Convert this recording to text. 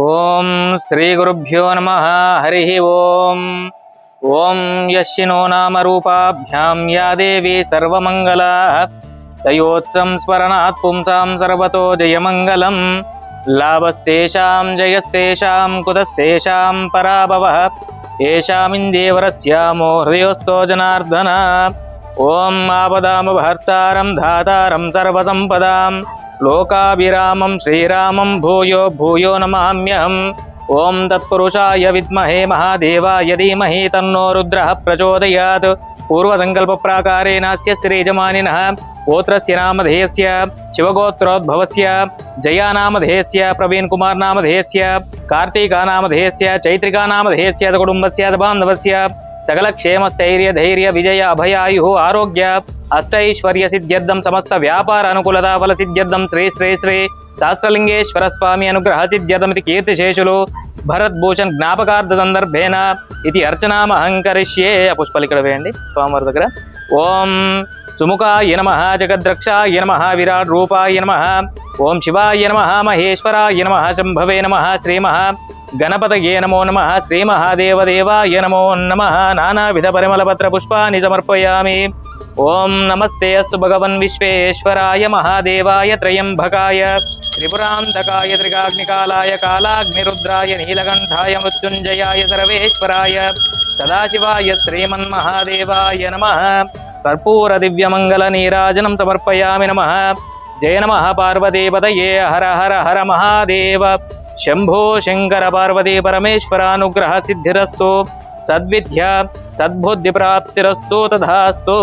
ఓం శ్రీ గురుభ్యో నమః. హరి ఓం. ఓం యశ్చినో నామ రూపాభ్యాం యా దేవి సర్వమంగళా తయోత్సం స్మరణాత్ పుంసాం సర్వతో జయమంగళం. లాభస్తేషాం జయస్తేషాం కుతస్తేషాం పరాభవః ఏషామిందేవరస్యామో హృదయోస్తో జనార్దన. ఓం ఆపదామభర్తారం ధాతారం సర్వసంపదాం లోకాభిరామం శ్రీరామం భూయో భూయో నమామ్యహం. ఓం తత్పురుషాయ విద్మహే మహాదేవాయ ధీమహి తన్నో రుద్రః ప్రచోదయాత్. పూర్వసంకల్ప ప్రాకారేణస్య శ్రీజమానినః గోత్రస్య నామధేయస్య శివగోత్రోద్భవస్య జయా నామధేయస్య ప్రవీణ్ కుమార్ నామధేయస్య కార్తీకా నామధేయస్య చైత్రికా నామధేయస్య కుటుంబస్య బాంధవస్య సకల క్షేమస్థైర్య ధైర్య విజయ అభయాయు ఆరోగ్య అష్టైశ్వర్య సిద్ధ్యర్థం సమస్త వ్యాపార అనుకూలత ఫల సిద్ధ్యర్థం శ్రీ శ్రీ శ్రీ సహస్రలింగేశ్వర స్వామి అనుగ్రహ సిద్ధ్యర్థమితి కీర్తిశేషులు భరద్భూషణ్ జ్ఞాపకార్థ సందర్భేన ఇది అర్చనామహంకరిష్యే. పుష్పాలు ఇక్కడ వేయండి స్వామివారి దగ్గర. ఓం సుముఖాయ నమః జగద్రక్షాయ నమః విరాట్ రూపాయ నమః. ఓం శివాయ నమః మహేశ్వరాయ నమః శంభవే నమః శ్రీమహ గణపతయే నమో నమః శ్రీ మహాదేవదేవాయ నమో నమః. నానావిధ పరిమళపత్ర పుష్పాన్ని సమర్పయామి. ఓం నమస్తే అస్తు భగవన్ విశ్వేశ్వరాయ మహాదేవాయ త్రయంబకాయ త్రిపురాంతకాయ త్రికాగ్నికాలాయ కాలాగ్నిరుద్రాయ నీలకంఠాయ మృత్యుంజయాయ సర్వేశ్వరాయ సదాశివాయ శ్రీమన్మహాదేవాయ నమః. కర్పూర దివ్యమంగళ నీరాజనం సమర్పయామి. నమః. జయ నమః పార్వతీపతయే. హర హర హర మహాదేవ. శంభో శంకర పార్వతీ పరమేశ్వరానుగ్రహ సిద్ధిరస్తు. సద్విద్య సద్బుద్ధి ప్రాప్తిరస్తు. తథాస్తు.